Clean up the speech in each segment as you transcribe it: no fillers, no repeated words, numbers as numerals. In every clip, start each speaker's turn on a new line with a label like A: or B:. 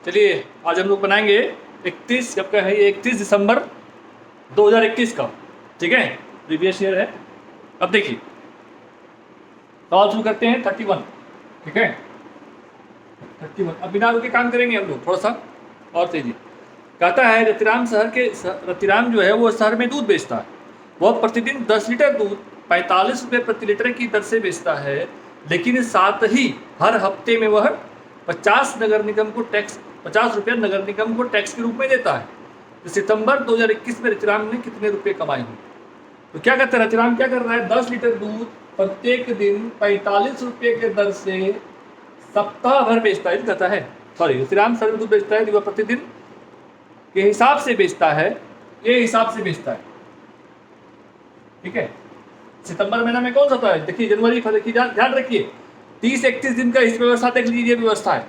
A: चलिए आज हम लोग बनाएंगे 31 कब का है ये 31 दिसंबर 2021 का। ठीक है, प्रीवियस ईयर है। अब देखिए सवाल शुरू करते हैं 31। ठीक है 31। अब बिना रुके काम करेंगे हम लोग थोड़ा सा और तेजी। कहता है रतिराम जो है वो शहर में दूध बेचता है। वह प्रतिदिन 10 लीटर दूध 45 रुपये प्रति लीटर की दर से बेचता है, लेकिन साथ ही हर हफ्ते में वह 50 रुपये नगर निगम को टैक्स के रूप में देता है। तो सितंबर 2021 में रतिराम ने कितने रुपए कमाए हों? तो क्या कहते हैं रतिराम क्या कर रहा है, 10 लीटर दूध प्रत्येक दिन 45 रुपये के दर से सप्ताह भर बेचता है। कहता है सॉरी रतिराम शहर में दूध बेचता है, वह प्रतिदिन के हिसाब से बेचता है, ये हिसाब से बेचता है। ठीक है, सितंबर महीना में कौन सा था? देखिए जनवरी, देखिए ध्यान रखिए 30-31 दिन का इस व्यवस्था देख लीजिए। व्यवस्था है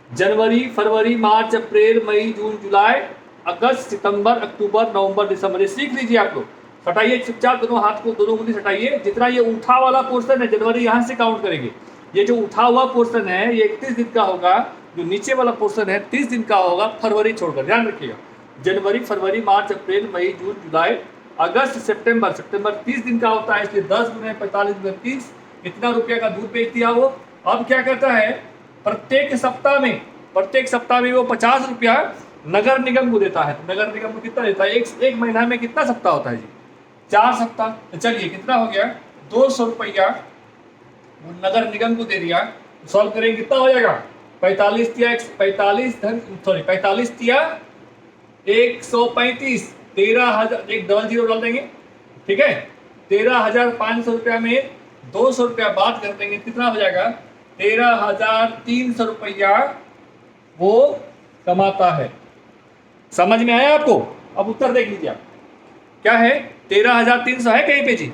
A: जनवरी, फरवरी, मार्च, अप्रैल, मई, जून, जुलाई, अगस्त, सितंबर, अक्टूबर, नवंबर, दिसंबर। ये सीख लीजिए आप लोग। हटाइए चुपचाप दोनों हाथ को, दोनों उंगली हटाइए। जितना ये उठा वाला पोर्शन है जनवरी यहाँ से काउंट करेंगे। ये जो उठा हुआ पोर्शन है ये 31 दिन का होगा, जो नीचे वाला पोर्शन है 30 दिन का होगा, फरवरी छोड़कर। ध्यान रखिएगा जनवरी, फरवरी, मार्च, अप्रैल, मई, जून, जुलाई, अगस्त, सितंबर 30 दिन का होता है, इसलिए 10 गुने 45 गुने 30, इतना रुपया का दूध बेच दिया वो। अब क्या कहता है, प्रत्येक सप्ताह में वो 50 रुपया नगर निगम को देता है। तो नगर निगम को कितना देता है? एक महीना में कितना सप्ताह होता है जी? 4 सप्ताह। तो चलिए कितना हो गया, 200 रुपया नगर निगम को दे दिया। सॉल्व करेंगे कितना हो जाएगा, 45 तिया 135, 13,000, एक डबल जीरो डाल देंगे। ठीक है, 13,500 रुपया में 200 रुपया बात कर देंगे, कितना हो जाएगा, 13,300 रुपया वो कमाता है। समझ में आया आपको? अब उत्तर देख लीजिए आप, क्या है 13,300 है कहीं पे जी?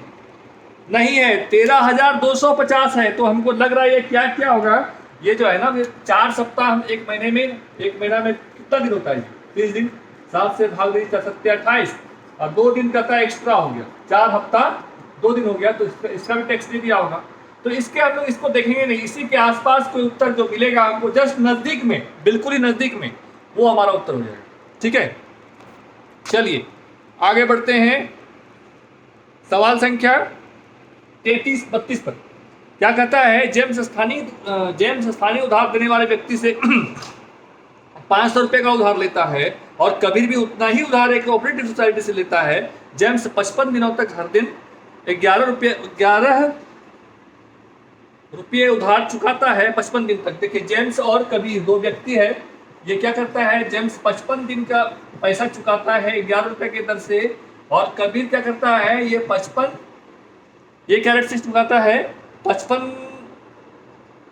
A: नहीं है, 13,250 है। तो हमको लग रहा है ये क्या क्या होगा, ये जो है ना 4 सप्ताह एक महीना में कितना दिन होता है? 30 दिन। 7 से भाग दीजिए, 7 28 और 2 दिन का एक्स्ट्रा हो गया, 4 हफ्ता 2 दिन हो गया। तो इसका भी टैक्स दे दिया होगा। तो इसके हम लोग इसको देखेंगे नहीं, इसी के आसपास कोई उत्तर जो मिलेगा हमको जस्ट नजदीक में, बिल्कुल ही नजदीक में, वो हमारा उत्तर हो जाएगा। ठीक है, चलिए आगे बढ़ते हैं सवाल संख्या 33-32 पर। क्या कहता है, जेम्स स्थानीय उधार देने वाले व्यक्ति से 500 रुपये का उधार लेता है और कबीर भी उतना ही उधार एक कोऑपरेटिव सोसाइटी से लेता है। जेम्स 55 दिनों तक हर दिन 11 रुपये उधार चुकाता है 55 दिन तक। देखिए जेम्स और कबीर 2 व्यक्ति है। ये क्या करता है, जेम्स 55 दिन का पैसा चुकाता है 11 रुपये के दर से, और कबीर क्या करता है, ये 55 ये कैरेट से चुकाता है 55।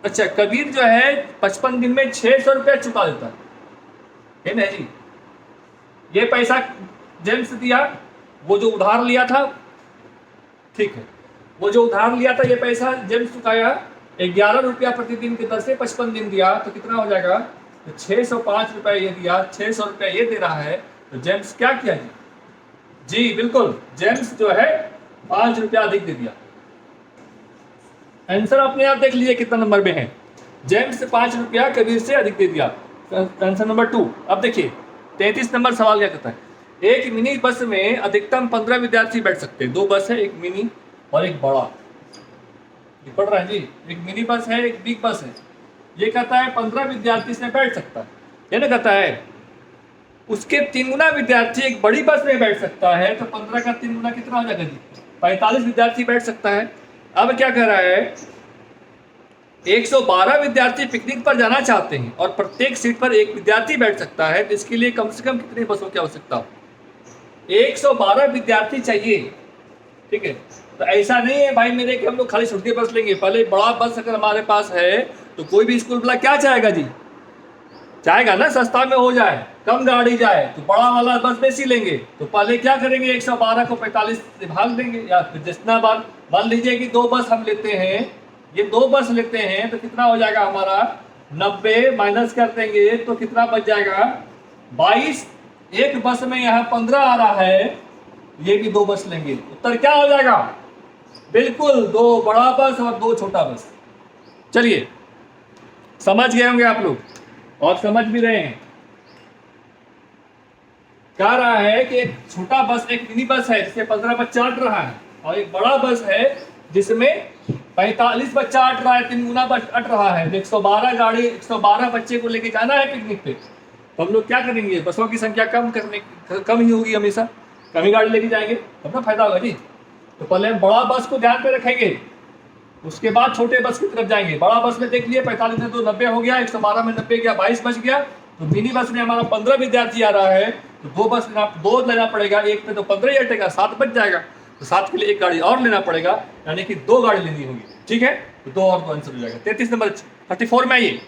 A: अच्छा, कबीर जो है 55 दिन में 600 रुपया चुका देता है ना जी। ये पैसा जेम्स दिया, वो जो उधार लिया था, ठीक है, वो जो उधार लिया था ये पैसा जेम्स चुकाया 11 रुपया प्रतिदिन की दर से 55 दिन दिया। तो कितना हो जाएगा, तो 605 रुपया ये दिया, 600 रुपया ये दे रहा है। तो जेम्स क्या किया जी? बिल्कुल, जेम्स जो है 5 रुपया अधिक दे दिया। आंसर अपने आप देख लीजिए कितना नंबर में है। जेम्स 5 रुपया कबीर से अधिक दे दिया। Answer number 2। अब देखिए 33 नंबर सवाल क्या कहता है, एक मिनी बस में अधिकतम 15 विद्यार्थी बैठ सकते हैं। 2 बस है, एक मिनी और एक बड़ा। पढ़ रहा है जी, एक मिनी बस है, एक बिग बस है। ये कहता है 15 विद्यार्थी इसमें बैठ सकता है। ये ना कहता है उसके 3 गुना विद्यार्थी एक बड़ी बस में बैठ सकता है। तो 15 का 3 गुना कितना हो जाएगा जी? 45 विद्यार्थी बैठ सकता है। अब क्या कह रहा है, 112 विद्यार्थी पिकनिक पर जाना चाहते हैं और प्रत्येक सीट पर एक विद्यार्थी बैठ सकता है। तो इसके लिए कम से कम कितनी बसों की आवश्यकता हो? 112 विद्यार्थी चाहिए। ठीक है, तो ऐसा नहीं है भाई मेरे कि हम लोग खाली छोटी बस लेंगे। पहले बड़ा बस अगर हमारे पास है तो कोई भी स्कूल वाला क्या चाहेगा जी? चाहेगा ना सस्ता में हो जाए, कम गाड़ी जाए, तो बड़ा वाला बस बेसी लेंगे। तो पहले क्या करेंगे, 112 को 45 से भाग देंगे, या फिर जितना बार मान लीजिए कि 2 बस हम लेते हैं, ये 2 बस लेते हैं, तो कितना हो जाएगा हमारा 90 माइनस कर देंगे तो कितना बच जाएगा 22। एक बस में यहाँ 15 आ रहा है, ये भी 2 बस लेंगे। उत्तर क्या हो जाएगा, बिल्कुल 2 बड़ा बस और 2 छोटा बस। चलिए समझ गए होंगे आप लोग और समझ भी रहे हैं। कह रहा है कि एक छोटा बस, एक मिनी बस है जिसमें 15 बच्चा अट रहा है, और एक बड़ा बस है जिसमें 45 बच्चा अट रहा है, 3 गुना अट रहा है। 112 गाड़ी, 112 बच्चे को लेके जाना है पिकनिक पे, तो हम लोग क्या करेंगे? बसों की संख्या कम ही होगी, हमेशा कम ही गाड़ी लेके जाएंगे, तब ना फायदा होगा जी। तो पहले हम बड़ा बस को ध्यान पे रखेंगे, उसके बाद छोटे बस की तरफ जाएंगे। बड़ा बस में देख लिए 45 में तो 90 हो गया, 112 में 90 गया, 22 बच गया। तो मिनी बस में हमारा 15 विद्यार्थी आ रहा है, तो दो लेना पड़ेगा, एक में तो 15 ही अटेगा, 7 बच जाएगा। तो 7 के लिए एक गाड़ी और लेना पड़ेगा, यानी कि 2 गाड़ी लेनी होगी, ठीक है। तो 2 और 2 आंसर हो जाएगा। 33 नंबर 34 में आइए।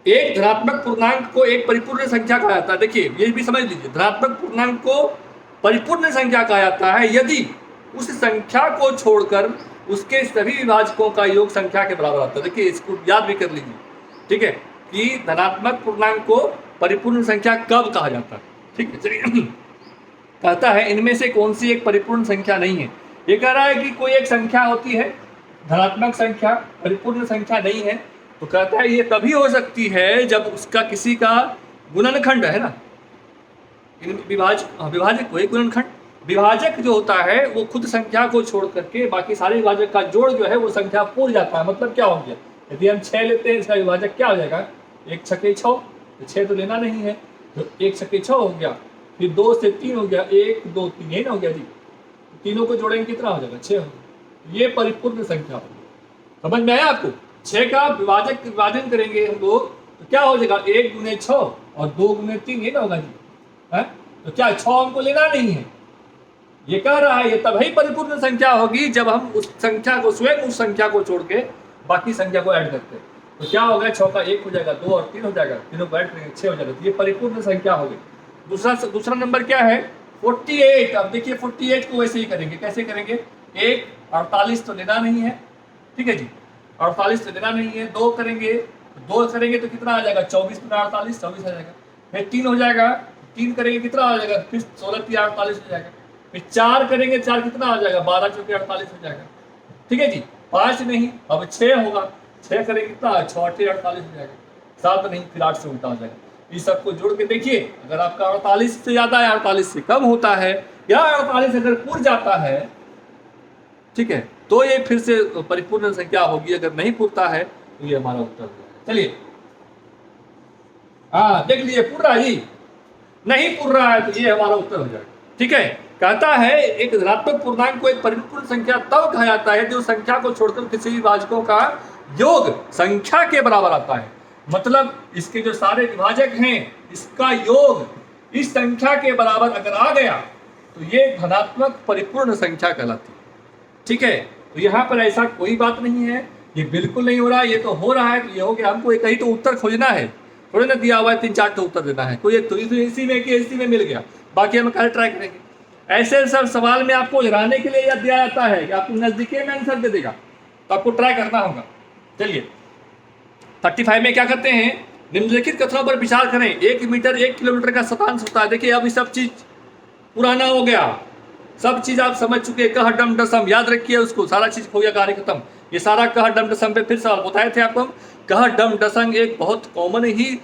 A: एक धनात्मक पूर्णांक को एक परिपूर्ण संख्या कहा जाता है। देखिए ये भी समझ लीजिए, धनात्मक पूर्णांक को परिपूर्ण संख्या कहा जाता है यदि उस संख्या को छोड़कर उसके सभी विभाजकों का योग संख्या के बराबर आता है। देखिए इसको याद भी कर लीजिए, ठीक है, कि धनात्मक पूर्णांक को परिपूर्ण संख्या कब कहा जाता है, ठीक है। चलिए कहता है इनमें से कौन सी एक परिपूर्ण संख्या नहीं है। ये कह रहा है कि कोई एक संख्या होती है धनात्मक संख्या, परिपूर्ण संख्या नहीं है, तो कहता है ये तभी हो सकती है जब उसका किसी का गुणनखंड है ना, विभाजक को एक गुणनखंड, विभाजक जो होता है वो खुद संख्या को छोड़ करके बाकी सारे विभाजक का जोड़ जो है वो संख्या पूर्ण जाता है। मतलब क्या हो गया, यदि हम 6 लेते हैं, इसका विभाजक क्या हो जाएगा? 1 छके 6, तो 6 तो लेना नहीं है, तो 1 छके 6 हो गया, फिर 2 से 3 हो गया, 1 2 3 ये ना हो गया जी, तीनों को जोड़ेंगे कितना हो जाएगा? 6 हो गया। ये परिपूर्ण संख्या होगी। समझ में आया आपको? 6 का विभाजन करेंगे हम लोग तो क्या हो जाएगा? 1 गुने 6 और 2 गुने 3 ये ना होगा जी, है? तो क्या 6 हमको लेना नहीं है? ये कह रहा है ये तभी परिपूर्ण संख्या होगी जब हम उस संख्या को स्वयं उस संख्या को छोड़ के बाकी संख्या को ऐड करते हैं। तो क्या होगा? 6 का 1 हो जाएगा, 2 और 3 हो जाएगा, तीनों को ऐड करेंगे 6 हो जाएगा। तो ये परिपूर्ण संख्या होगी। दूसरा नंबर क्या है? 48। अब देखिए 48 को वैसे ही करेंगे। कैसे करेंगे? 1 48 तो लेना नहीं है, ठीक है जी, 48 तो लेना नहीं है। 2 करेंगे, 2 करेंगे तो कितना आ जाएगा? 24 गुना 48 24 आ जाएगा। फिर 3 हो जाएगा, 3 करेंगे कितना आ जाएगा? फिर 16 3 48 हो जाएगा। फिर 4 करेंगे, 4 कितना आ जाएगा? 12 चौके 48 हो जाएगा, ठीक है जी। 5 नहीं, अब 6 होगा, 6 करेंगे कितना? 6 8 48 हो जाएगा। 7 नहीं, फिर 8 से उल्टा हो जाएगा। इस सबको जोड़ के देखिए, अगर आपका 48 से ज्यादा है, 48 से कम होता है, या 48 अगर पूर्ण जाता है, ठीक है, तो ये फिर से परिपूर्ण संख्या होगी। अगर नहीं पूरता है तो ये हमारा उत्तर है। चलिए हाँ देख लीजिए, पूरा ही नहीं पूर रहा है तो ये हमारा उत्तर हो जाएगा, ठीक है। कहता है एक धनात्मक पूर्णांक को एक परिपूर्ण संख्या तब कहा जाता है जो संख्या को छोड़कर किसी भी विभाजकों का योग संख्या के बराबर आता है। मतलब इसके जो सारे विभाजक हैं इसका योग इस संख्या के बराबर अगर आ गया तो ये धनात्मक परिपूर्ण संख्या कहलाती है, ठीक है। तो यहाँ पर ऐसा कोई बात नहीं है, ये बिल्कुल नहीं हो रहा है, ये तो हो रहा है, तो ये हो गया। हमको एक ही तो उत्तर खोजना है, थोड़े ना दिया हुआ है 3-4 तो उत्तर देना है। कोई एक तो इसी में मिल गया, बाकी हम कल ट्राई करेंगे। ऐसे सब सवाल में आपको हराने के लिए यह दिया जाता है कि आपको नजदीकी में आंसर दे देगा, तो आपको ट्राई करना होगा। चलिए 35 में क्या करते हैं? निम्नलिखित कथनों पर विचार करें। 1 मीटर 1 किलोमीटर का शतांश होता है। देखिए अब ये सब चीज पुराना हो गया, सब चीज आप समझ चुके। कह डम डसम याद रखिए उसको, सारा चीज हो गया, कार्य खत्म। ये सारा कह डम डसम पे फिर सवाल बताए थे आपको हम। कह डम डसंग एक बहुत कॉमन ही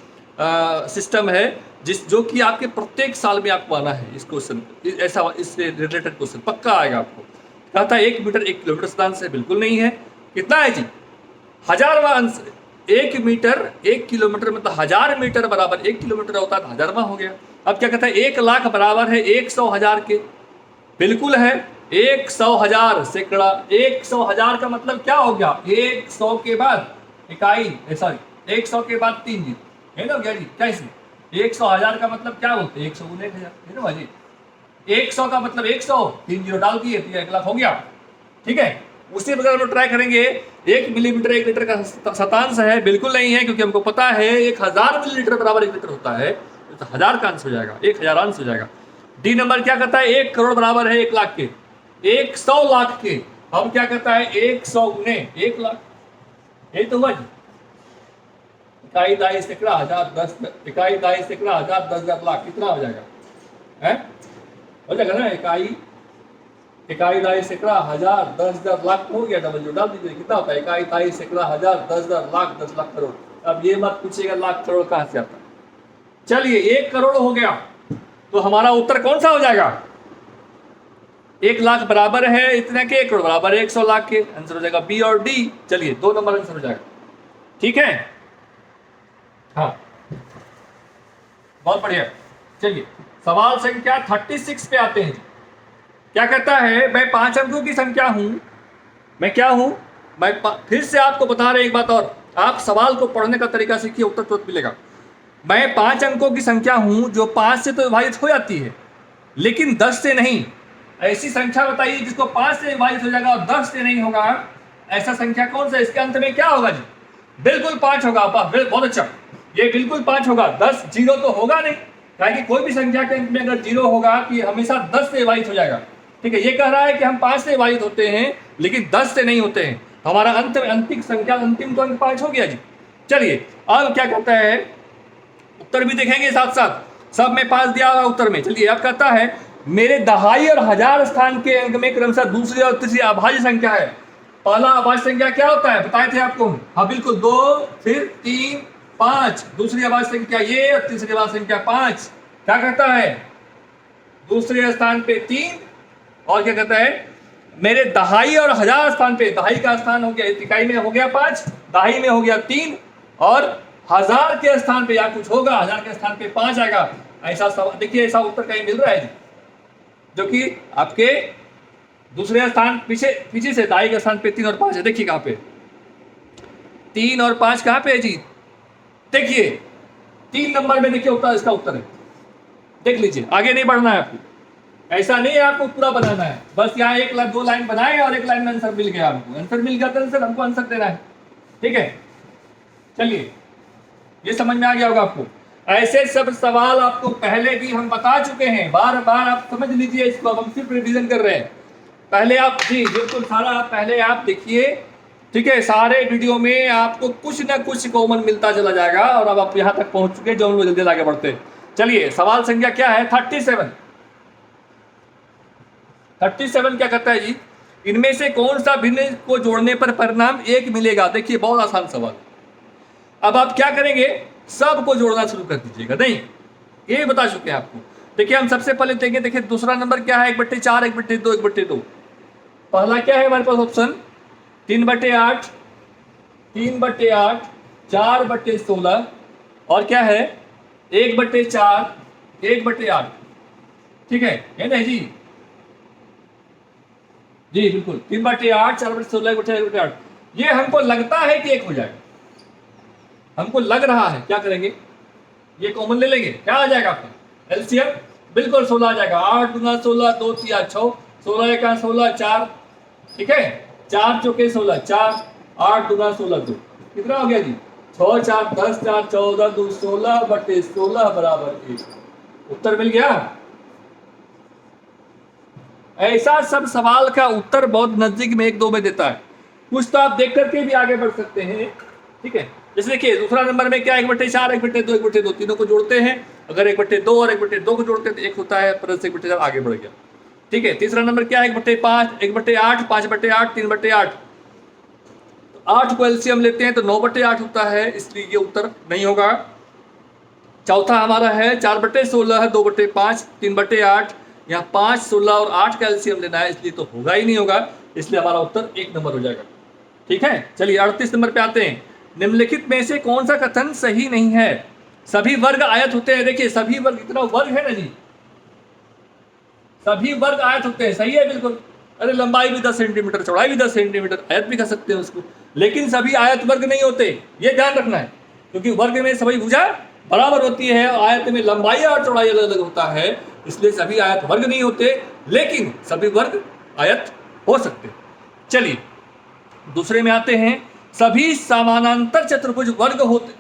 A: सिस्टम है जो कि आपके प्रत्येक साल में आपको आना है। इस क्वेश्चन ऐसा इससे रिलेटेड क्वेश्चन पक्का आएगा आपको। कहता है 1 मीटर 1 किलोमीटर शतांश है, बिल्कुल नहीं है। कितना है जी? 1000वां अंश। 1 मीटर 1 किलोमीटर मतलब 1000 मीटर बराबर 1 किलोमीटर होता है, 1000वां हो गया। अब क्या कहता है? 1 लाख बराबर है 100,000 के, बिल्कुल है। 100,000 सैकड़ा, 100,000 का मतलब क्या हो गया? 100 के बाद इकाई, सॉरी 100 के बाद 3 जी, है ना क्या जी? कैसे 100,000 का मतलब क्या बोलते हैं? 100 गुने 1000, है ना भाई? 100 का मतलब 100, 3 जीरो डाल दिए तो 1 लाख हो गया, ठीक है। उसी प्रकार हम लोग ट्राई करेंगे। 1 मिलीमीटर 1 लीटर का शतांश है, बिल्कुल नहीं है, क्योंकि हमको पता है 1000 मिलीलीटर बराबर 1 लीटर होता है, तो 1000 का अंश हो जाएगा, 1000 अंश हो जाएगा। डी नंबर क्या कहता है? 1 करोड़ बराबर है 1 लाख के, 100 लाख के। अब क्या कहता है? 100 गुने 1 लाख, यही तो हुआ जी। इकाई दाई सैकड़ा 1000 10 इकाई दाई सैकड़ा 1000 10,000 लाख, कितना हो जाएगा? है हो जाएगा ना? इकाई दाई सैकड़ा 1000 10,000 लाख हो गया, डबल जो डाल दीजिए, कितना होता है? इकाई दाई सैकड़ा 1000 10,000 लाख 10 लाख करोड़। अब ये मत पूछिएगा लाख करोड़ कहाँ से आता है। चलिए 1 करोड़ हो गया, तो हमारा उत्तर कौन सा हो जाएगा? 1 लाख बराबर है इतने के, 1 करोड़ बराबर है 100 लाख के। आंसर हो जाएगा बी और डी। चलिए 2 नंबर आंसर हो जाएगा। ठीक है, हाँ बहुत बढ़िया। चलिए सवाल संख्या 36 पे आते हैं। क्या कहता है, मैं 5 अंकों की संख्या हूं। मैं क्या हूं? फिर से आपको बता रहे एक बात और, आप सवाल को पढ़ने का तरीका सीखिए, उत्तर तुरंत मिलेगा। मैं 5 अंकों की संख्या हूं जो 5 से तो विभाजित हो जाती है, लेकिन 10 से नहीं। ऐसी संख्या बताइए जिसको 5 से विभाजित हो जाएगा और 10 से नहीं होगा। ऐसा संख्या कौन सा? इसके अंत में क्या होगा जी? बिल्कुल 5 होगा। बहुत अच्छा, ये बिल्कुल 5 होगा। 10 जीरो तो होगा नहीं, कि कोई भी संख्या के अंत में अगर जीरो होगा कि हमेशा 10 से विभाजित हो जाएगा। ठीक है, ये कह रहा है कि हम 5 से विभाजित होते हैं लेकिन 10 से नहीं होते हैं। हमारा अंतिम संख्या, अंतिम तो अंक 5 हो गया जी। चलिए अब क्या कहता है, उत्तर भी देखेंगे साथ साथ। सब में 5 दिया हुआ उत्तर में। चलिए अब कहता है, मेरे दहाई और हजार स्थान के अंक में क्रमशः दूसरी और तीसरी अभाज्य संख्या है। पहला अभाज्य संख्या क्या होता है बताए थे आपको? हाँ बिल्कुल, 2 फिर 3 5। दूसरी अभाज्य संख्या ये और तीसरी अभाज्य संख्या 5। क्या कहता है? दूसरे स्थान पे 3 और क्या कहता है, मेरे दहाई और हजार स्थान पे, दहाई का स्थान हो गया इकाई में हो गया 5, दहाई में हो गया 3 और हजार के स्थान पे या कुछ होगा, हजार के स्थान पे 5 आएगा। ऐसा देखिए, ऐसा उत्तर कहीं मिल रहा है जी, जो कि आपके दूसरे स्थान पीछे से दहाई के स्थान पे 3 और 5 है। देखिए कहां पे 3 और 5 कहां पे है जी? देखिए 3 नंबर में देखिए उत्तर, इसका उत्तर है। देख लीजिए, आगे नहीं बढ़ना है आपको, ऐसा नहीं है आपको पूरा बनाना है। बस यहाँ 2 लाइन बनाए और 1 लाइन में आंसर मिल गया। आपको आंसर मिल गया तो आंसर हमको आंसर देना है। ठीक है, चलिए ये समझ में आ गया होगा आपको। ऐसे सब सवाल आपको पहले भी हम बता चुके हैं, बार बार आप समझ लीजिए इसको। अब हम सिर्फ रिवीजन कर रहे हैं। पहले आप जी बिल्कुल सारा पहले आप देखिए। ठीक है, सारे वीडियो में आपको कुछ ना कुछ कॉमन मिलता चला जाएगा और अब आप यहाँ तक पहुंच चुके हैं जो हम लोग जल्दी आगे बढ़ते हैं। चलिए सवाल संख्या क्या है? 37 क्या कहता है जी? इनमें से कौन सा भिन्न को जोड़ने पर परिणाम 1 मिलेगा? देखिए बहुत आसान सवाल। अब आप क्या करेंगे, सब को जोड़ना शुरू कर दीजिएगा। नहीं, ये बता चुके हैं आपको। देखिए हम सबसे पहले देखेंगे, देखिए दूसरा नंबर क्या है? 1/4, 1/2, 1/2। पहला क्या है हमारे पास ऑप्शन? 3/8, 3/8, 4/16 और क्या है 1/4, 1/8। ठीक है नहीं जी? जी बिल्कुल 3/8, 4/16, 1/8। ये हमको लगता है कि 1 हो जाएगा, हमको लग रहा है। क्या करेंगे, ये कॉमन ले लेंगे। क्या आ जाएगा आपका एलसीएम? बिल्कुल 16 आ जाएगा। 8 दूना 16, 2 3 6, 16 1 16, 4। ठीक है, 4 चौके 16, 4, 8 दूना 16, 2। कितना हो गया जी? 6 4 10, 4 14, 2 16/16 बराबर 1। उत्तर मिल गया। ऐसा सब सवाल का उत्तर बहुत नजदीक में 1 2 में देता है। कुछ तो आप देख करके भी आगे बढ़ सकते हैं। ठीक है, जैसे देखिए दूसरा नंबर में क्या 1/4, 1/2, 1/2 तीनों को जोड़ते हैं। अगर 1/2 और 1/2 को जोड़ते हैं तो 1 होता है, प्लस 1/4 आगे बढ़ गया। ठीक है, तीसरा नंबर क्या है? 1/5, 1/8, 5/8, 3/8। 8 को एलसीएम लेते हैं तो 9/8 होता है, इसलिए ये उत्तर नहीं होगा। चौथा हमारा है 4/16, 2/5, 3/8। यहाँ 5, 16 और 8 का एलसीएम लेना है, इसलिए तो होगा ही नहीं होगा, इसलिए हमारा उत्तर 1 नंबर हो जाएगा। ठीक है, चलिए 38 नंबर पे आते हैं। निम्नलिखित में से कौन सा कथन सही नहीं है? सभी वर्ग आयत होते हैं। देखिए सभी वर्ग, इतना वर्ग है ना जी, सभी वर्ग आयत होते हैं। सही है बिल्कुल। अरे लंबाई भी 10 सेंटीमीटर, चौड़ाई भी 10 सेंटीमीटर, आयत भी कर सकते हैं उसको, लेकिन सभी आयत वर्ग नहीं होते, ये ध्यान रखना है। क्योंकि वर्ग में सभी भुजा बराबर होती है, आयत में लंबाई और चौड़ाई अलग अलग होता है, इसलिए सभी आयत वर्ग नहीं होते, लेकिन सभी वर्ग आयत हो सकते। चलिए दूसरे में आते हैं। सभी समानांतर चतुर्भुज वर्ग होते,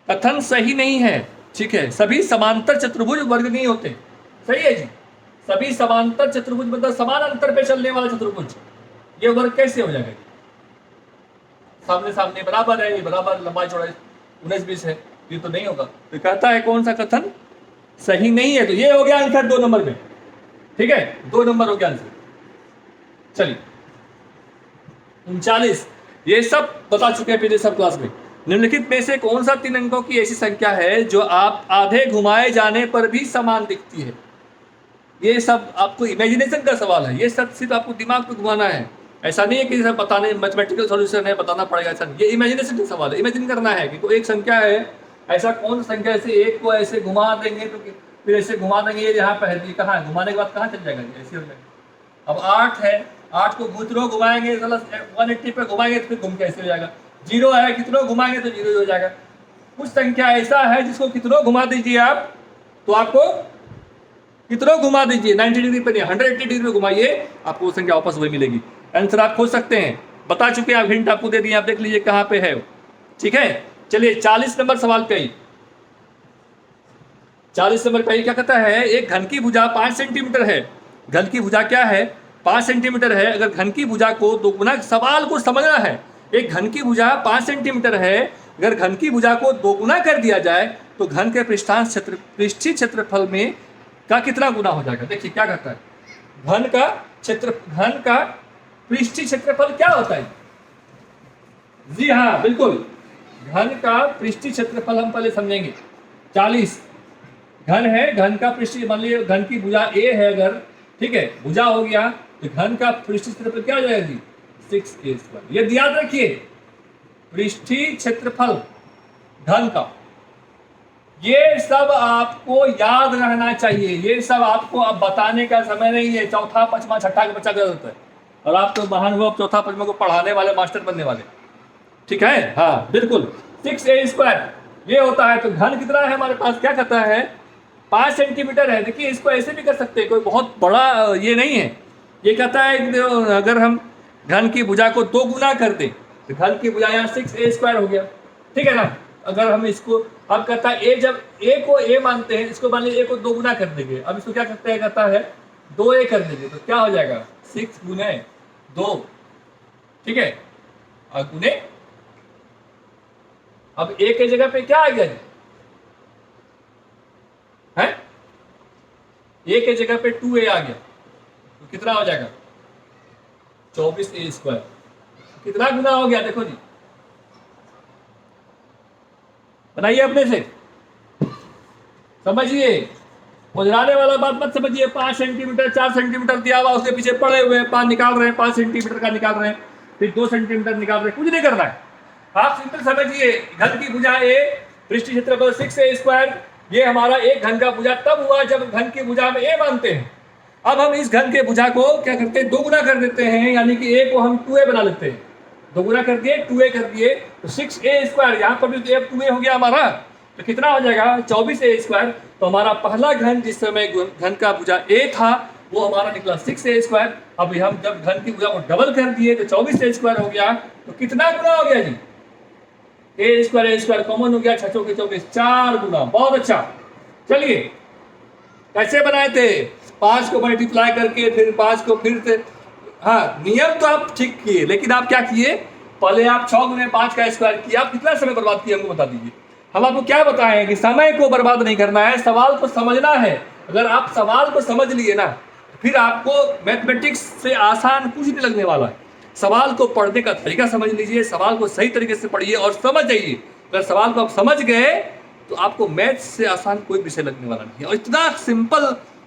A: कथन सही नहीं है। ठीक है, सभी समांतर चतुर्भुज वर्ग नहीं होते। सही है जी, सभी समांतर चतुर्भुज मतलब समान अंतर पे चलने वाला चतुर्भुज, ये वर्ग कैसे हो जाएगा? सामने सामने बराबर है, ये बराबर लंबाई चौड़ाई 19 20 है, ये तो नहीं होगा। तो कहता है कौन सा कथन सही नहीं है? तो ये हो गया आंसर 2 नंबर में। ठीक है, 2 नंबर हो गया आंसर। चलिए 39, ये सब बता चुके हैं पिछले सब क्लास में। निम्नलिखित में से कौन सा 3 अंकों की ऐसी संख्या है जो आप आधे घुमाए जाने पर भी समान दिखती है? ये सब आपको इमेजिनेशन का सवाल है, ये सब सिर्फ आपको दिमाग पे घुमाना है। ऐसा नहीं है कि सब बताने मैथमेटिकल सॉल्यूशन है, बताना पड़ेगा, ऐसा नहीं। ये इमेजिनेशन का सवाल है, इमेजिन करना है कि कोई एक संख्या है, ऐसा कौन संख्या से एक को ऐसे घुमा देंगे तो फिर ऐसे घुमा देंगे, ये यहाँ पे है, ये कहाँ है, घुमाने के बाद कहाँ चल जाएगा, ऐसे हो जाएगा। अब 8 है, 8 को कितनों घुमाएंगे, 180 पे घुमाएंगे तो फिर घूम के ऐसे हो जाएगा। 0 है, कितनों घुमाएंगे तो 0 हो जाएगा। कुछ संख्या ऐसा है जिसको कितनों घुमा दीजिए आप तो आपको कितनों घुमा दीजिए, 90 डिग्री पे नहीं, 180 डिग्री पे घुमाइए, आपको वो संख्या वापस वही मिलेगी। आंसर आप खोज सकते हैं, बता चुके हैं, आप हिंट आपको दे दिए, आप देख लीजिए कहाँ पे है। ठीक है, चलिए 40 नंबर सवाल पे आई। 40 नंबर पे क्या कहता है, एक घन की भुजा 5 सेंटीमीटर है। घन की भुजा क्या है, 5 सेंटीमीटर है। अगर घन की भुजा को दोगुना, सवाल को समझना है, एक घन की भुजा 5 सेंटीमीटर है, अगर घन की भुजा को दोगुना कर दिया जाए तो घन के पृष्ठीय क्षेत्रफल में का कितना गुना हो जाएगा। देखिए क्या कहता है, घन का पृष्ठीय क्षेत्रफल क्या होता है। जी हाँ बिल्कुल, घन का पृष्ठीय क्षेत्रफल हम पहले समझेंगे। 40 घन है, घन का पृष्ठीय, मान लीजिए घन की भुजा ए है अगर, ठीक है, भुजा हो गया तो घन का पृष्ठीय क्षेत्रफल क्या हो जाएगा जी, 6a²। ये याद रखिए, पृष्ठीय क्षेत्रफल घन का, ये सब आपको याद रहना चाहिए। ये सब आपको अब बताने का समय नहीं है, चौथा पांचवा छठा का बच्चा कर देता है, और आप तो महानुभव चौथा पांचवा को पढ़ाने वाले, मास्टर बनने वाले। ठीक है, हाँ बिल्कुल, 6a² ये होता है। तो घन कितना है हमारे पास, क्या कहता है, 5 सेंटीमीटर है। देखिए इसको ऐसे भी कर सकते हैं, कोई बहुत बड़ा ये नहीं है। ये कहता है अगर हम घन की भुजा को 2 गुना कर दें तो घन की भुजा यहाँ 6a² हो गया। ठीक है ना, अगर हम इसको, अब कहता है ए, जब ए को ए मानते हैं, इसको मान लीजिए ए को 2 गुना कर देंगे। अब इसको क्या करते हैं, कहता है 2a कर देंगे तो क्या हो जाएगा, 6 गुने 2, ठीक है, और गुने, अब ए के जगह पे क्या आ गया है, ए के जगह पे 2a आ गया तो कितना हो जाएगा, 24a²। कितना गुना हो गया, देखो जी, बनाइए अपने से, समझिए, मुझराने वाला बात मत समझिए। 5 सेंटीमीटर 4 सेंटीमीटर दिया हुआ, उसके पीछे पड़े हुए 5 निकाल रहे हैं, 5 सेंटीमीटर का निकाल रहे हैं, फिर 2 सेंटीमीटर निकाल रहे हैं, कुछ नहीं करना है। आप सिंपल समझिए, घन की भुजा ए, पृष्ठीय क्षेत्रफल 6a², ये हमारा एक घन का भुजा तब हुआ जब घन की भुजा में ए मानते हैं। अब हम इस घन के भुजा को क्या करते हैं, 2 गुना कर देते हैं, यानी कि ए को हम 2a बना लेते हैं। 2 गुना कर दिए, 2a कर दिए तो 6a², यहाँ पर भी 2a हो गया हमारा, तो कितना हो जाएगा, 24a²। तो हमारा पहला घन जिस समय घन का भुजा a था वो हमारा निकला 6a²। अब हम जब घन की भुजा को डबल कर दिए तो 24a² हो गया, तो कितना गुना हो गया जी, a² कॉमन हो गया, 6 चौके 24, 4 गुना। बहुत अच्छा, चलिए कैसे बनाए थे, 5 को मल्टीप्लाई करके, फिर 5 को फिर से, हाँ नियम तो आप ठीक किए, लेकिन आप क्या किए, पहले आप 6 गुने 5 का स्क्वायर किया। आप कितना समय बर्बाद किया हमको बता दीजिए। हम आपको क्या बताएं कि समय को बर्बाद नहीं करना है, सवाल को समझना है। अगर आप सवाल को समझ लिए ना, फिर आपको मैथमेटिक्स से आसान कुछ नहीं लगने वाला है। सवाल को पढ़ने का तरीका समझ लीजिए, सवाल को सही तरीके से पढ़िए और समझ जाइए। अगर सवाल को आप समझ गए तो आपको मैथ्स से आसान कोई विषय लगने वाला नहीं है, और इतना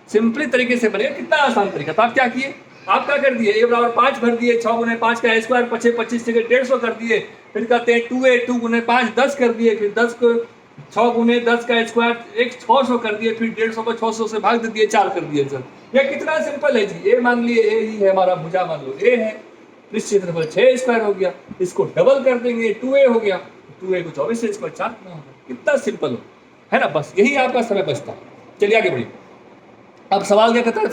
A: सिंपली तरीके से बनेगा। कितना आसान तरीका। तो आप क्या किए, आप क्या कर दिए, a = 5 भर दिए, 6 गुने 5 का स्क्वायर 25 से 150 कर दिए, फिर कहते हैं 2a 2 गुने 5 10 कर दिए, फिर 10 को 6 गुने 10 का स्क्वायर 600 कर दिए, फिर 150 को 600 से भाग दे दिए, 4 कर दिए। सर ये कितना सिंपल है जी। ए मान लिए, ए ही है हमारा भुजा, मान लो ए है, पृष्ठ क्षेत्रफल 6a² हो गया, इसको डबल कर देंगे 2a हो गया, 2a को 24 से स्क्वायर 4 गुना होगा। कितना सिंपल हो, है ना, बस यही आपका समय बचता है। चलिए आगे बढ़िए। अब सवाल क्या कहता है,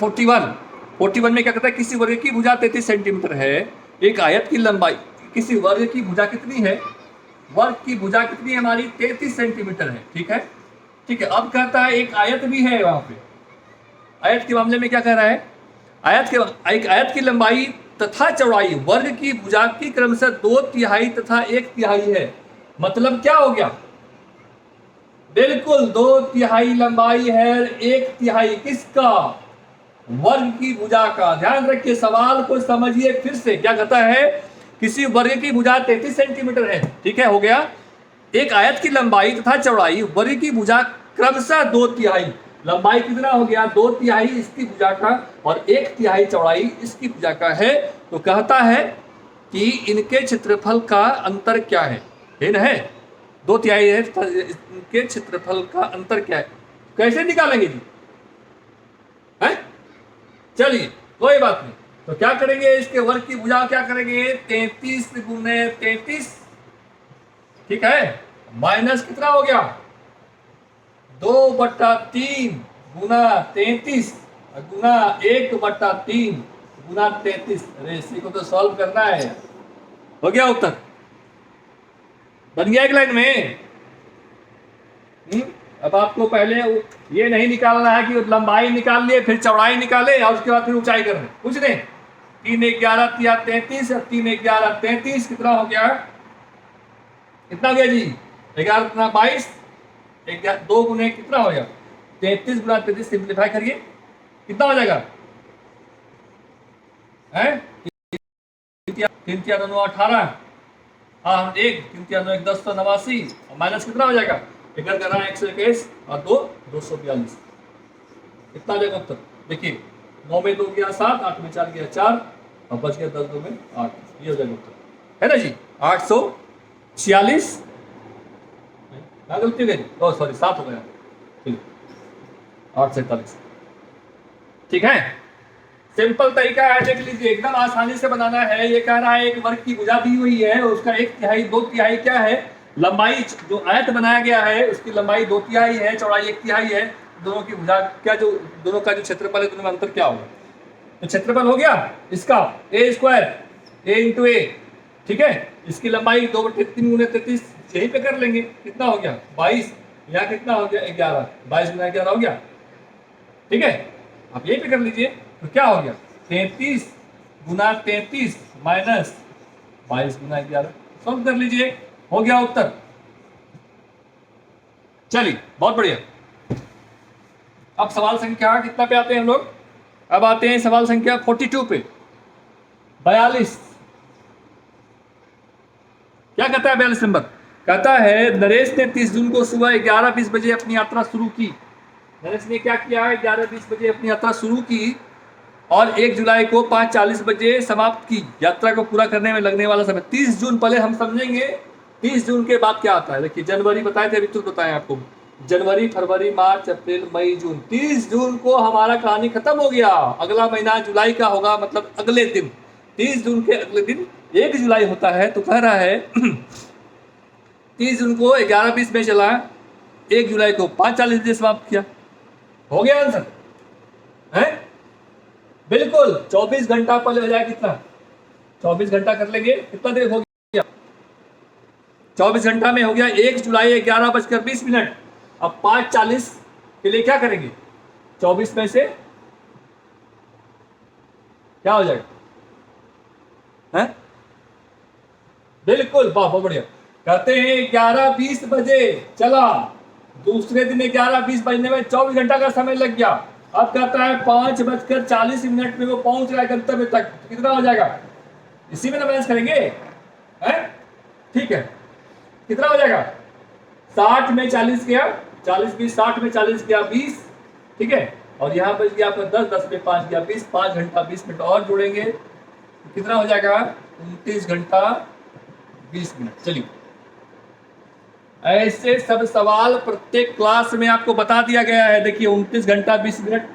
A: 41 में क्या कहता है, किसी वर्ग की भुजा 33 सेंटीमीटर है, एक आयत की लंबाई, किसी वर्ग की भुजा कितनी है, वर्ग की भुजा कितनी है हमारी, 33 सेंटीमीटर है। ठीक है, ठीक है। अब कहता है एक आयत भी है वहां पे। आयत के मामले में क्या कह रहा है, एक आयत की लंबाई तथा चौड़ाई वर्ग की भुजा की क्रमशः 2/3 तथा 1/3 है। मतलब क्या हो गया, बिल्कुल 2/3 लंबाई है, 1/3 किसका, वर्ग की भुजा का। ध्यान रखिए, सवाल को समझिए फिर से। क्या कहता है, किसी वर्ग की भुजा 33 सेंटीमीटर है, ठीक है, हो गया, एक आयत की लंबाई तथा चौड़ाई वर्ग की भुजा क्रमशः 2/3, लंबाई कितना हो गया 2/3 इसकी भुजा का और 1/3 चौड़ाई इसकी भुजा का है, तो कहता है कि इनके क्षेत्रफल का अंतर क्या है ना, है 2/3 है, इनके क्षेत्रफल का अंतर क्या है, कैसे निकालेंगे जी, है? चलिए कोई बात नहीं, तो क्या करेंगे, इसके वर्ग की भुजा क्या करेंगे 33 गुने 33, ठीक है, माइनस कितना हो गया 2/3 गुना 33 गुना 1/3 गुना 33। अरे इसी को तो सॉल्व करना है, हो गया उत्तर, बन गया एक लाइन में। अब आपको पहले ये नहीं निकालना है कि लंबाई निकाल लिए फिर चौड़ाई निकाले और उसके बाद फिर ऊंचाई कर रहे, कुछ नहीं, 3 11 33 और 3 11 33 कितना हो गया, कितना हो गया जी 11 22, 2 गुने कितना हो गया 33 गुना 33, सिंप्लीफाई करिए कितना हो जाएगा, है 3 3 9 18, हाँ 1 3 3 9 1 10 तो 89 और माइनस कितना हो जाएगा, फिगर कर रहा है 121 और 2 242, कितना हो जाएगा उत्तर, देखिए 9 में 2 गया 7, 8 में 4 गया 4 और बच गया 10 2 में 8, ये हो जाएगा उत्तर, है ना जी 846, क्या गलती हो गई, ओह सॉरी 7 हो गया, ठीक 847, ठीक है, सिंपल तरीका है, देख लीजिए एकदम आसानी से बनाना है। ये कह रहा है एक वर्ग की भुजा दी हुई है, उसका 1/3 2/3 क्या है, लंबाई जो आयत बनाया गया है उसकी लंबाई 2/3 है, चौड़ाई 1/3 है, दोनों की भुजा क्या, जो दोनों का जो क्षेत्रफल है दोनों में अंतर क्या होगा, तो क्षेत्रफल हो गया इसका a² a × a, ठीक है, इसकी लंबाई 2/3 गुने 33, यहीं पे कर लेंगे, कितना हो गया 22, यहाँ कितना हो गया 11, 22 गुना 11 हो गया, ठीक है, आप यहीं पे कर लीजिए, तो क्या हो गया 33 गुना 33 माइनस 22 गुना 11, सॉल्व कर लीजिए, हो गया उत्तर। चलिए बहुत बढ़िया, अब सवाल संख्या कितना पे आते हैं हम लोग, अब आते हैं सवाल संख्या 42 पे, 42, क्या कहता है 42 नंबर, कहता है नरेश ने 30 जून को सुबह 11:20 बजे अपनी यात्रा शुरू की, नरेश ने क्या किया है 11:20 बजे अपनी यात्रा शुरू की और 1 जुलाई को 5:40 बजे समाप्त की, यात्रा को पूरा करने में लगने वाला समय 30 जून, पहले हम समझेंगे 30 जून के बाद क्या आता है, देखिए जनवरी बताए थे, अभी तो बताएं आपको, जनवरी फरवरी मार्च अप्रैल मई जून, 30 जून को हमारा कहानी खत्म हो गया, अगला महीना जुलाई का होगा, मतलब अगले दिन 30 जून के अगले दिन 1 जुलाई होता है, तो कह रहा है 30 जून को 11:20 में चला, 1 जुलाई को 5:40 बजे समाप्त किया, हो गया आंसर, है बिल्कुल 24 घंटा पहले हो जाए, कितना 24 घंटा कर लेंगे, कितना देर हो गया 24 घंटा में हो गया 1 जुलाई 11:20। अब 5:40 के लिए क्या करेंगे, 24 में से क्या हो जाएगा, है बिल्कुल बहुत बढ़िया, कहते हैं 11:20 बजे चला, दूसरे दिन 11:20 बजने में 24 घंटा का समय लग गया, अब कहता है 5:40 में वो पहुंच रहा है गंतव्य तक, कितना हो जाएगा, इसी में ना बैलेंस करेंगे, है ठीक है, कितना हो जाएगा 60 में 40 गया, 40 20 60 में 40 गया 20, ठीक है, और यहाँ बच गया आपका 10 10 में 5 गया 20, 5 घंटा 20 मिनट और जोड़ेंगे तो कितना हो जाएगा 29 घंटा 20 मिनट। चलिए ऐसे सब सवाल प्रत्येक क्लास में आपको बता दिया गया है, देखिए 29 घंटा 20 मिनट,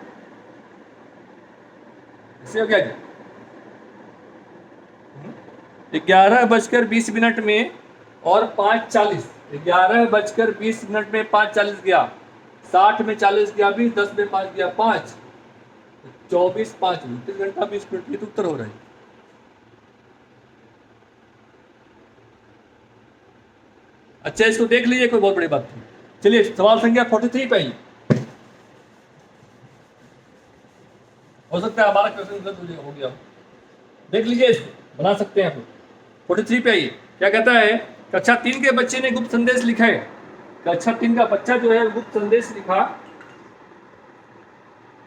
A: इससे हो गया जी 11:20 में और 5:40, 11:20 में 5:40 गया, 60 में 40 गया 20, 10 में 5 गया 5, 24 5 29 घंटा 20 मिनट, ये तो उत्तर हो रहा है। अच्छा इसको देख लीजिए, कोई बहुत बड़ी बात नहीं। चलिए सवाल संख्या 43 पे आइए, हो सकता है हमारा क्वेश्चन गलत हो गया, देख लीजिए इसको बना सकते हैं आप। 43 पे आइए, क्या कहता है, कक्षा 3 के बच्चे ने गुप्त संदेश लिखा है, कक्षा 3 का बच्चा जो है गुप्त संदेश लिखा,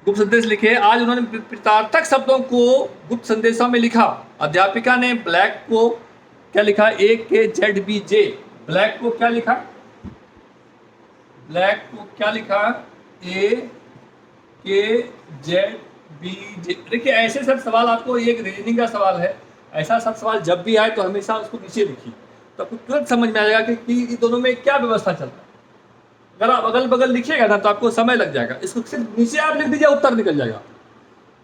A: गुप्त संदेश लिखे, आज उन्होंने प्रतार्थक शब्दों को गुप्त संदेशों में लिखा, अध्यापिका ने ब्लैक को क्या लिखा, AKZBJ ब्लैक को क्या लिखा, ब्लैक को क्या लिखा, ए के जेड बी जे। देखिए ऐसे सब सवाल आपको, एक रीजनिंग का सवाल है, ऐसा सब सवाल जब भी आए तो हमेशा उसको नीचे लिखिए, तो आपको तुरंत समझ में आ जाएगा कि इन दोनों में क्या व्यवस्था चल रहा है। अगर आप अगल बगल लिखिएगा ना तो आपको समय लग जाएगा, इसको सिर्फ नीचे आप लिख दीजिए, उत्तर निकल जाएगा।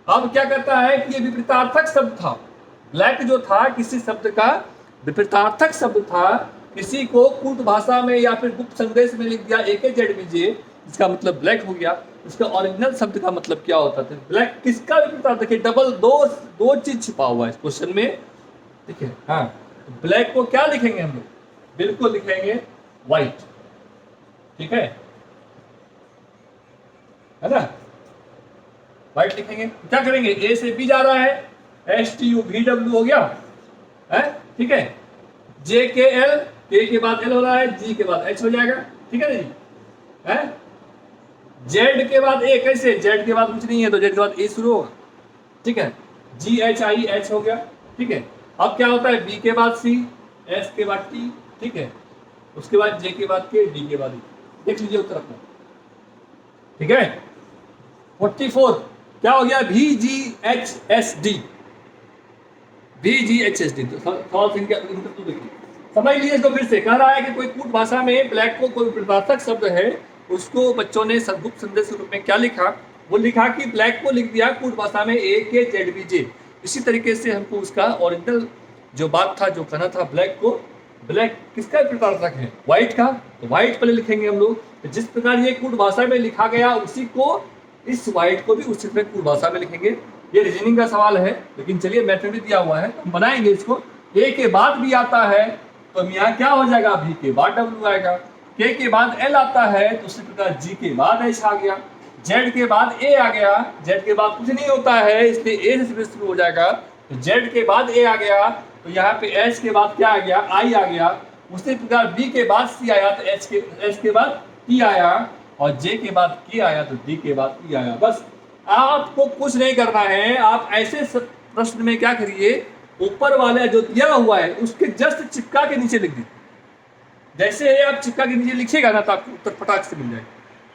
A: अब क्या कहता है कि ये विपरीतार्थक शब्द था, ब्लैक जो था किसी शब्द का विपरीतार्थक शब्द था, किसी को कूट भाषा में या फिर गुप्त संदेश में लिख दिया AKZBJ, इसका मतलब ब्लैक हो गया। इसका ओरिजिनल शब्द का मतलब क्या होता था, ब्लैक किसका विपरीतार्थ, देखिए डबल दो चीज छिपा हुआ है इस क्वेश्चन में। देखिए हाँ, तो ब्लैक को क्या लिखेंगे हम लोग, बिल्कुल लिखेंगे व्हाइट, ठीक है ना, व्हाइट लिखेंगे। क्या करेंगे, ए से बी जा रहा है, STUVW हो गया है, ठीक है, JKL, के बाद L हो रहा है, G के बाद H हो जाएगा, ठीक है ना जी, है Z के बाद A, कैसे Z के बाद कुछ नहीं है तो Z के बाद A शुरू होगा, ठीक है, GHIH हो गया, ठीक है। अब क्या होता है, B के बाद C, S के बाद T, ठीक है, उसके बाद J के बाद K, D के बाद E। देख लीजिए उत्तर अपना, ठीक है। 44 क्या हो गया, VGHSD, VGHSD, तो सवाल संख्या तो देखिए, समझ लीजिए इसको फिर से। कह रहा है कि कोई कूट भाषा में ब्लैक को कोई विपरीतार्थक शब्द है, उसको बच्चों ने गुप्त संदेश के रूप में क्या लिखा, वो लिखा कि ब्लैक को लिख दिया कूट भाषा में AKZBJ। इसी तरीके से हमको उसका ओरिजिनल जो बात था, जो कहना था ब्लैक को, ब्लैक किसका विपरीतार्थक है, व्हाइट का, तो व्हाइट पहले लिखेंगे हम लोग। तो जिस प्रकार ये कूट भाषा में लिखा गया उसी को, इस व्हाइट को भी उसी तरह कूट भाषा में लिखेंगे। ये रीजनिंग का सवाल है, लेकिन चलिए मैथ में भी दिया हुआ है, हम बनाएंगे इसको। ए के बाद भी आता है तो यहाँ क्या हो जाएगा, भी के बाद W आएगा, के बाद L आता है तो उसी प्रकार G के बाद H आ गया, Z के बाद A आ गया, Z के बाद कुछ नहीं होता है इसलिए A से शुरू हो जाएगा, तो Z के बाद A आ गया, तो यहाँ पे H के बाद क्या आ गया, I आ गया, उसी प्रकार B के बाद C आया तो H के बाद T आया, और J के बाद K आया तो D के बाद E आया। बस आपको कुछ नहीं करना है, आप ऐसे प्रश्न में क्या करिए, ऊपर वाला जो दिया हुआ है उसके जस्ट चिपका के नीचे लिख दीजिए। जैसे ही आप चिपका के नीचे लिखिएगा ना तो आपको उत्तर फटाक से मिल जाएगा,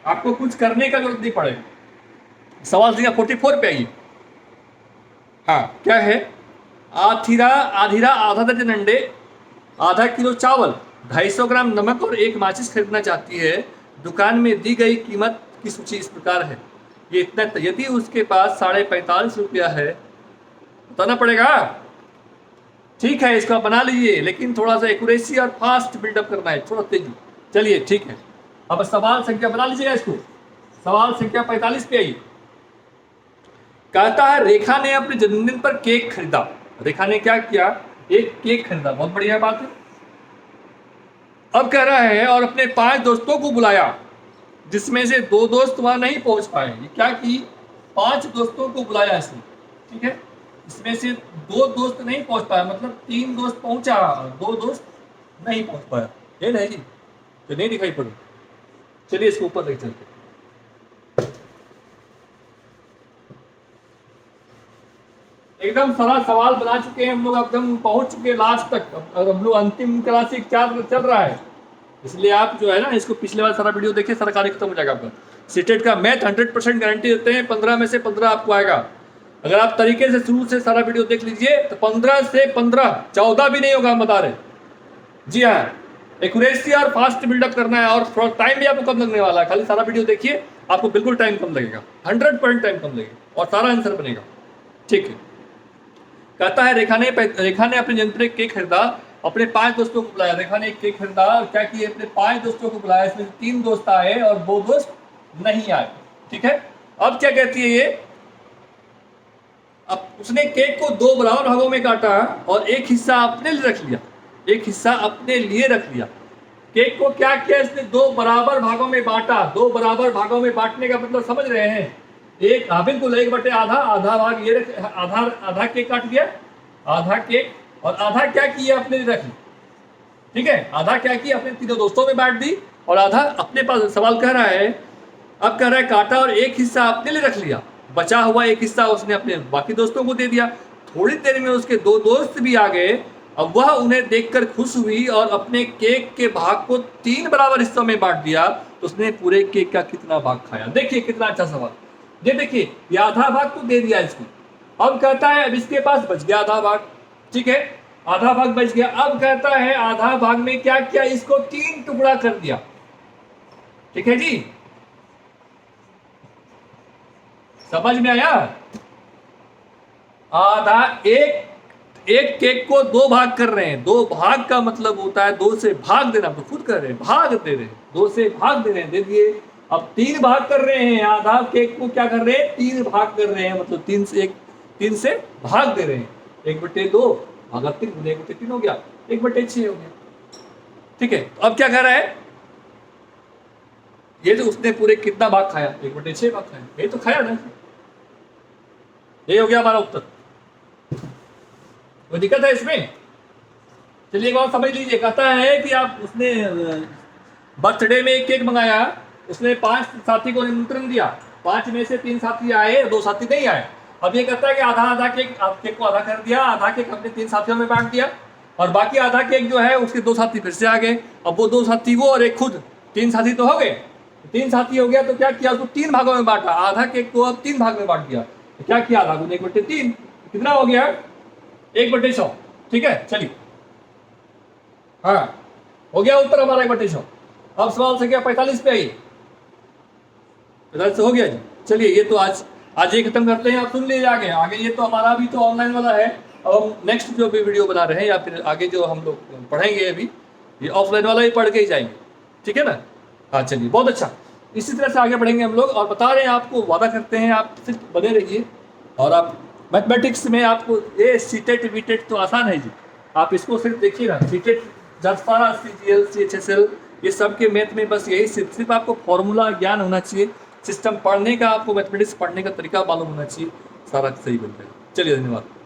A: आपको कुछ करने का जरूरत नहीं पड़ेगा। सवाल संख्या 44 पे आइए। हाँ क्या है, आधीरा आधा दर्जन अंडे, आधा किलो चावल, 250 ग्राम नमक और एक माचिस खरीदना चाहती है। दुकान में दी गई कीमत की सूची इस प्रकार है, ये इतना, यदि उसके पास 45.5 रुपया है, बताना पड़ेगा। ठीक है, इसको बना लीजिए, लेकिन थोड़ा सा एक्यूरेसी और फास्ट बिल्डअप करना है, थोड़ा तेजी। चलिए ठीक है, अब सवाल संख्या बना लीजिएगा इसको। सवाल संख्या 45 पे आइए। कहता है रेखा ने अपने जन्मदिन पर केक खरीदा। रेखा ने क्या किया, एक केक खरीदा, बहुत बढ़िया बात है। अब कह रहा है और अपने 5 दोस्तों को बुलाया, जिसमें से 2 दोस्त वहां नहीं पहुंच पाए। ये क्या की, 5 दोस्तों को बुलाया इसने, ठीक है, इसमें से 2 दोस्त नहीं पहुंच पाया, मतलब 3 दोस्त पहुंचा, 2 दोस्त नहीं पहुंच पाया। ये नहीं जी, तो नहीं दिखाई पड़े। चलिए इसको ऊपर लेके चलते। एकदम सारा सवाल बना चुके हैं हम लोग, एकदम पहुंच चुके लास्ट तक। अब हम लोग अंतिम क्लासिक चल रहा है, इसलिए आप जो है ना इसको पिछले वाला सारा वीडियो देखिए, सारा कार्य खत्म हो जाएगा आपका। सीटेट का मैथ 100% गारंटी देते हैं, 15 में से 15 आपको आएगा। अगर आप तरीके से शुरू से सारा वीडियो देख लीजिए तो 15 से 15, 14 भी नहीं होगा, हम बता रहे। जी हाँ, एक्यूरेसी और फास्ट बिल्डअप करना है, और थोड़ा टाइम भी आपको कम लगने वाला है। खाली सारा वीडियो देखिए, आपको बिल्कुल टाइम कम लगेगा, 100% टाइम कम लगेगा और सारा आंसर बनेगा। ठीक है, कहता है रेखा ने अपने जन्मदिन पर केक खरीदा, अपने 5 दोस्तों को बुलाया। रेखा ने एक केक खरीदा और क्या किए, अपने 5 दोस्तों को बुलाया, इसमें 3 दोस्त आए और 2 दोस्त नहीं आए। ठीक है, अब क्या कहती है ये, अब उसने केक को 2 बराबर भागों में काटा और एक हिस्सा अपने लिए रख लिया, एक हिस्सा अपने लिए रख लिया। केक को क्या किया, इसने 2 बराबर भागों में बांटा। 2 बराबर भागों में बांटने का मतलब समझ रहे हैं, एक बिल्कुल 1/आधा, आधा भाग ये रख, आधा केक काट दिया, आधा केक, और आधा क्या किया, अपने लिए रख ली। ठीक है, आधा क्या किया, अपने 3 दोस्तों में बांट दी और आधा अपने पास। सवाल कह रहा है, अब कह रहा है काटा और एक हिस्सा अपने लिए रख लिया, बचा हुआ एक हिस्सा उसने अपने बाकी दोस्तों को दे दिया। थोड़ी देर में उसके 2 दोस्त भी आ गए अब वह उन्हें देखकर खुश हुई और अपने केक के भाग को 3 बराबर हिस्सों में बांट दिया। तो उसने पूरे केक का कितना भाग खाया? देखिए कितना अच्छा सवाल। ये देखिए, ये आधा भाग तो दे दिया इसको, अब कहता है अब इसके पास बच गया आधा भाग, ठीक है, आधा भाग बच गया। अब कहता है आधा भाग में क्या किया? इसको 3 टुकड़ा कर दिया, ठीक है जी, समझ में आया? आधा एक केक को 2 भाग कर रहे हैं। 2 भाग का मतलब होता है 2 से भाग देना, तो खुद कर रहे हैं, भाग दे रहे हैं, 2 से भाग दे रहे हैं, दे दिए। अब 3 भाग कर रहे हैं, आधा केक को क्या कर रहे हैं? 3 भाग कर रहे हैं, मतलब 3 से भाग दे रहे हैं। 1/2 भागा 3, 1/3 हो गया, 1/6 हो गया, ठीक है। अब क्या कर रहा है? ये जो उसने पूरे कितना भाग खाया? 1/6 भाग खाया, ये तो खाया ना, ये हो गया हमारा उत्तर। कोई दिक्कत है इसमें? चलिए एक बात समझ लीजिए, कहता है कि आप उसने बर्थडे में एक केक मंगाया, उसने 5 साथी को निमंत्रण दिया, 5 में से 3 साथी आए, 2 साथी नहीं आए। अब ये कहता है कि आधा केक को आधा कर दिया, आधा केक अपने 3 साथियों में बांट दिया, और बाकी आधा केक जो है उसके 2 साथी फिर से आ गए। अब वो 2 साथी वो और एक खुद, 3 साथी तो हो गए। 3 साथी हो गया तो क्या किया? उसको 3 भागों में बांटा, आधा केक को अब 3 भाग में बांट दिया। तो क्या किया? आधा गुना 1/3, कितना हो गया? 1/100, ठीक है। चलिए, हाँ हो गया उत्तर हमारा 1/100। अब सवाल संख्या 45 पे आइए। 45 हो गया जी। चलिए ये तो आज ये खत्म करते हैं, आप सुन लीजिए आगे ये तो हमारा अभी तो ऑनलाइन वाला है। अब हम नेक्स्ट जो भी वीडियो बना रहे हैं या फिर आगे जो हम लोग पढ़ेंगे अभी, ये ऑफलाइन वाला ही पढ़ के ही जाएंगे, ठीक है ना। हाँ चलिए, बहुत अच्छा, इसी तरह से आगे बढ़ेंगे हम लोग। और बता रहे हैं आपको, वादा करते हैं आप सिर्फ बने रहिए। और आप मैथमेटिक्स में आपको ये सीटेट वीटेट तो आसान है जी, आप इसको सिर्फ देखिए ना, सीटेट सारा CGL CHSL ये सब के मैथ में बस यही सिर्फ आपको फॉर्मूला ज्ञान होना चाहिए, सिस्टम पढ़ने का, आपको मैथमेटिक्स पढ़ने का तरीका मालूम होना चाहिए, सारा सही बनता है। चलिए धन्यवाद।